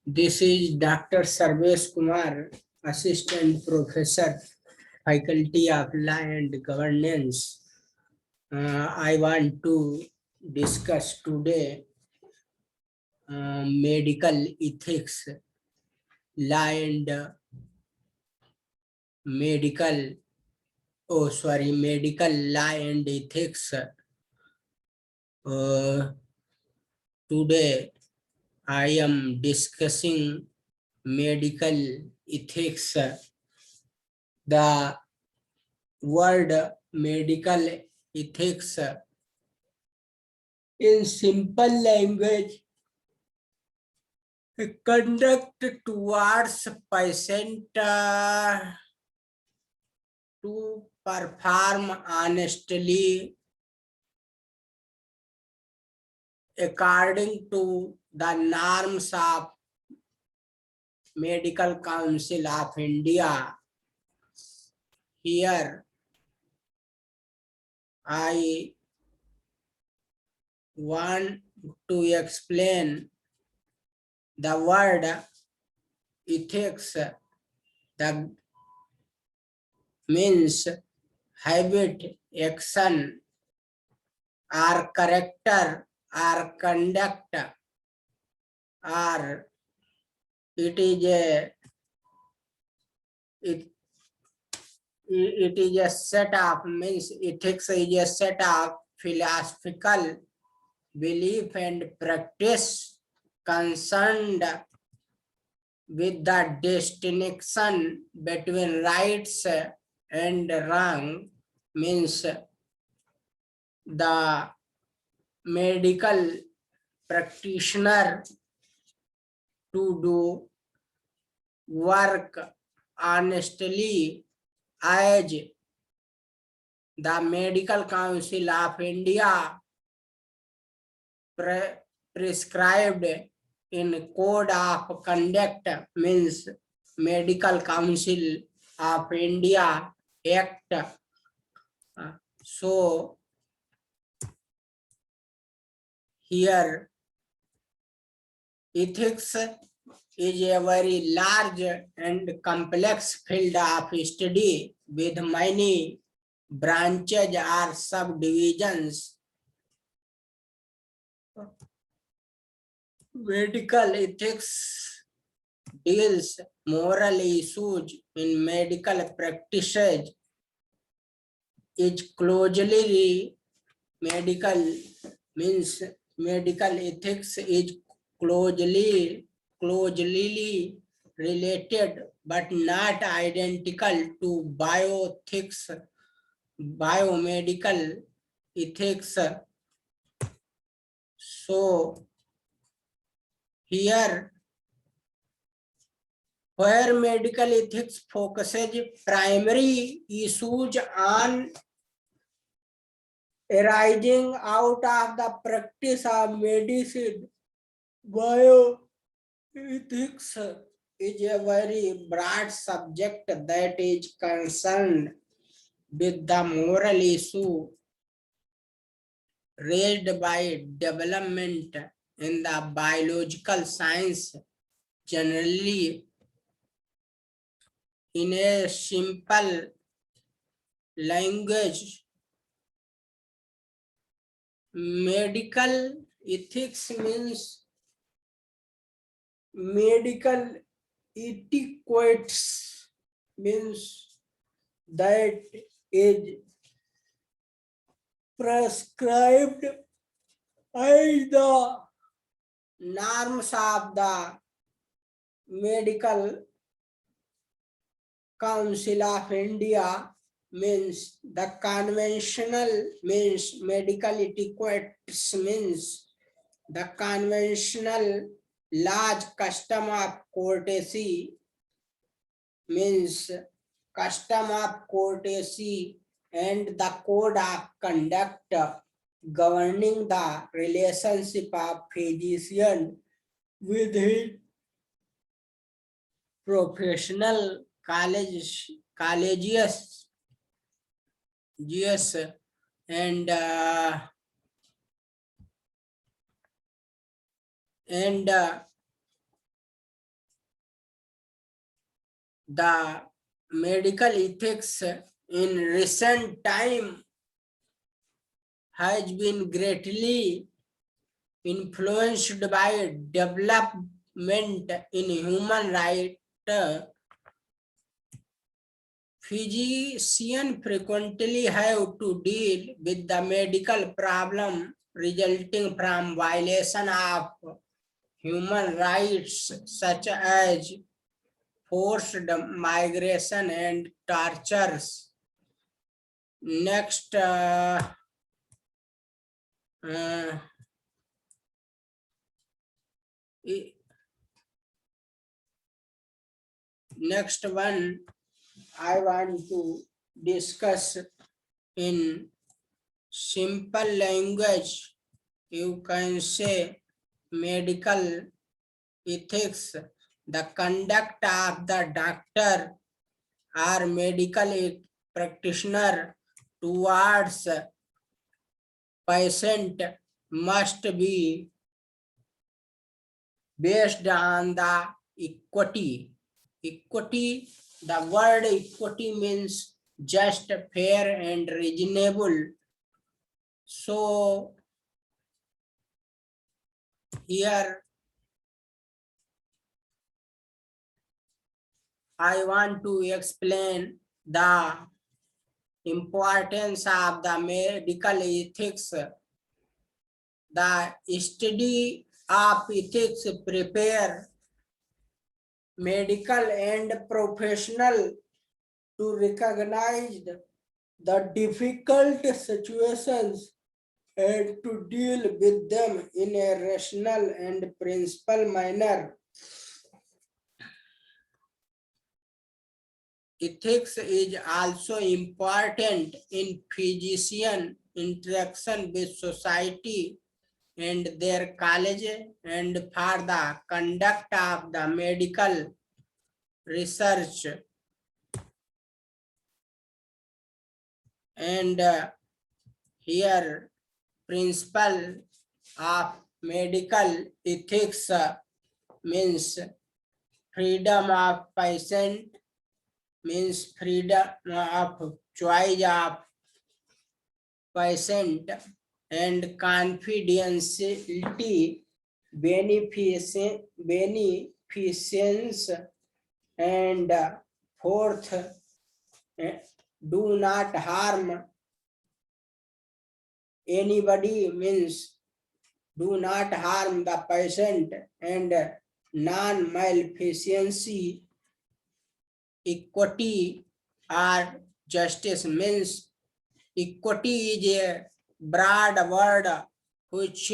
This is Dr. Sarvesh Kumar, Assistant Professor, Faculty of Law and Governance. I want to discuss today medical ethics, law and medical law and ethics. Today I am discussing medical ethics. The word medical ethics in simple language, conduct towards patient to perform honestly according to the norms of Medical Council of India. Here I want to explain the word ethics. The means habit, action, or character, or conduct, or it is a set of, means ethics is a set of philosophical belief and practice concerned with the distinction between rights and wrong, means the medical practitioner to do work honestly as the Medical Council of India prescribed in Code of Conduct, means Medical Council of India Act. So here ethics is a very large and complex field of study with many branches or subdivisions. Medical ethics deals moral issues in medical practices, is closely medical, means medical ethics is closely related but not identical to bioethics, biomedical ethics. So here, where medical ethics focuses primary issues on arising out of the practice of medicine, bioethics is a very broad subject that is concerned with the moral issue raised by development in the biological science. Generally, in a simple language, medical ethics means medical etiquettes, means that is prescribed by the norms of the Medical Council of India, means the conventional, means medical etiquettes means the conventional large custom of courtesy, means custom of courtesy and the code of conduct governing the relationship of physician with his professional collegious and the medical ethics in recent time has been greatly influenced by development in human rights. Physicians frequently have to deal with the medical problem resulting from violation of human rights such as forced migration and tortures. Next, next one I want to discuss in simple language. You can say medical ethics, the conduct of the doctor or medical practitioner towards patient must be based on the equity. Equity, the word equity means just, fair, and reasonable. So here I want to explain the importance of the medical ethics. The study of ethics prepare medical and professional to recognize the difficult situations and to deal with them in a rational and principled manner. Ethics is also important in physician interaction with society and their college and for the conduct of the medical research. And here principle of medical ethics means freedom of patient, means freedom of choice of patient, and confidentiality, beneficence, and fourth, do not harm anybody, means do not harm the patient, and non-maleficency, equity or justice, means equity is a broad word which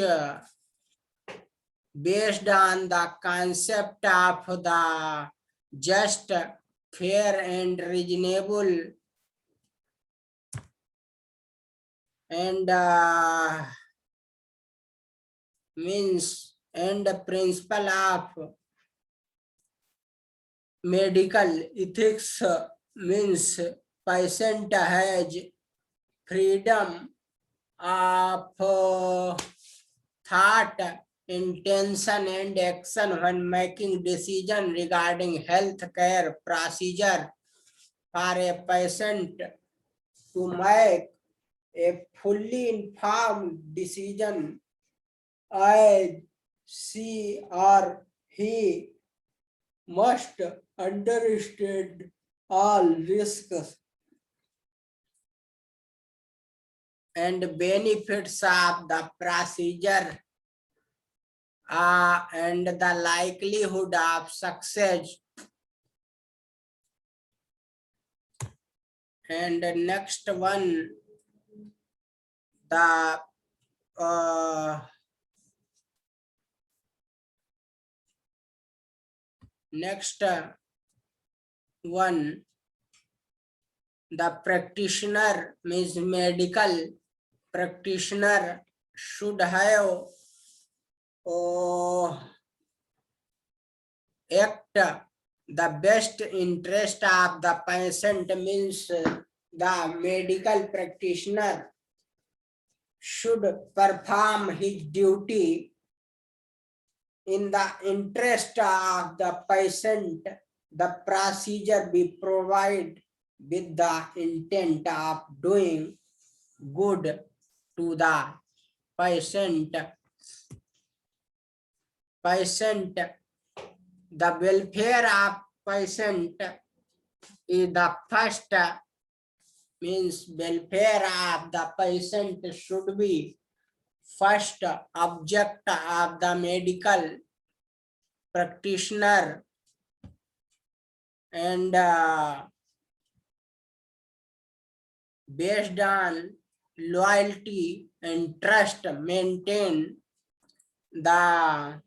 based on the concept of the just, fair, and reasonable, and means and the principle of medical ethics means patient has freedom of thought, intention, and action when making decision regarding health care procedure. For a patient to make a fully informed decision, as she or he must understand all risks and benefits of the procedure and the likelihood of success. And the next one, the next one, the practitioner means medical practitioner should have act the best interest of the patient, means the medical practitioner should perform his duty in the interest of the patient the procedure be provided with the intent of doing good to the patient. The welfare of patient is the first, means welfare of the patient should be first object of the medical practitioner, and based on loyalty and trust, maintain the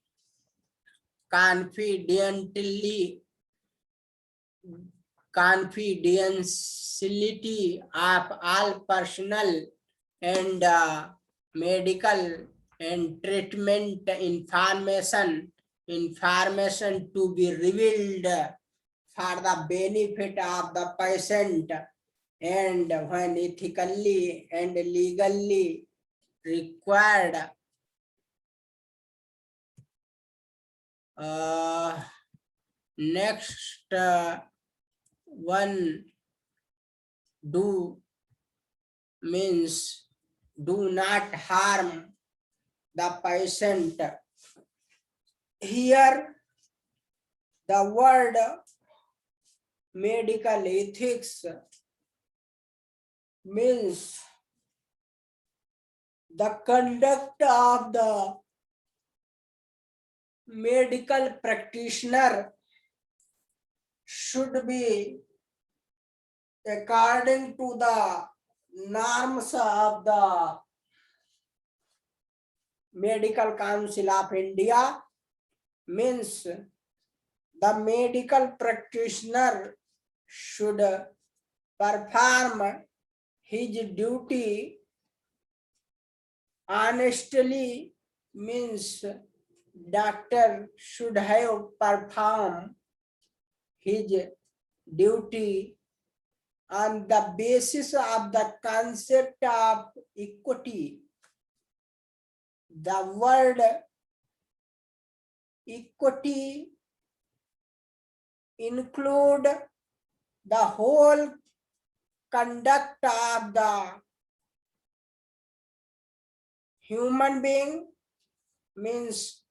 confidentiality of all personal and medical and treatment information to be revealed for the benefit of the patient, and when ethically and legally required. Next one, do means do not harm the patient. Here the word medical ethics means the conduct of the medical practitioner should be according to the norms of the Medical Council of India. Means the medical practitioner should perform his duty honestly. Means doctor should have performed his duty on the basis of the concept of equity. The word equity include the whole conduct of the human being. Means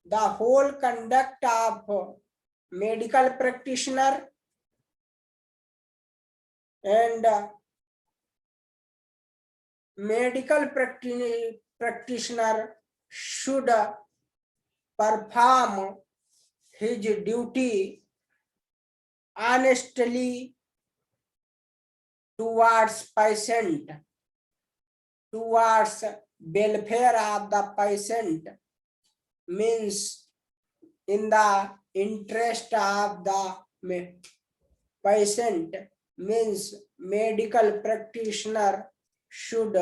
the whole conduct of medical practitioner, and medical practitioner should perform his duty honestly towards patient, towards welfare of the patient. Means in the interest of the patient. Means medical practitioner should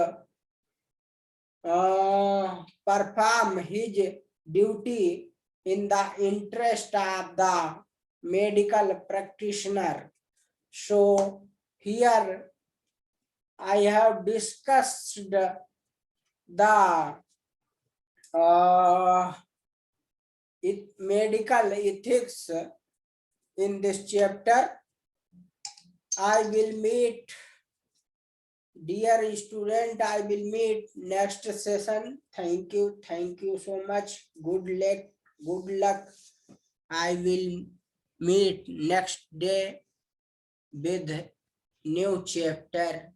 perform his duty in the interest of the medical practitioner. So here I have discussed the medical ethics in this chapter. I will meet, dear student, I will meet next session. Thank you so much. Good luck. I will meet next day with new chapter.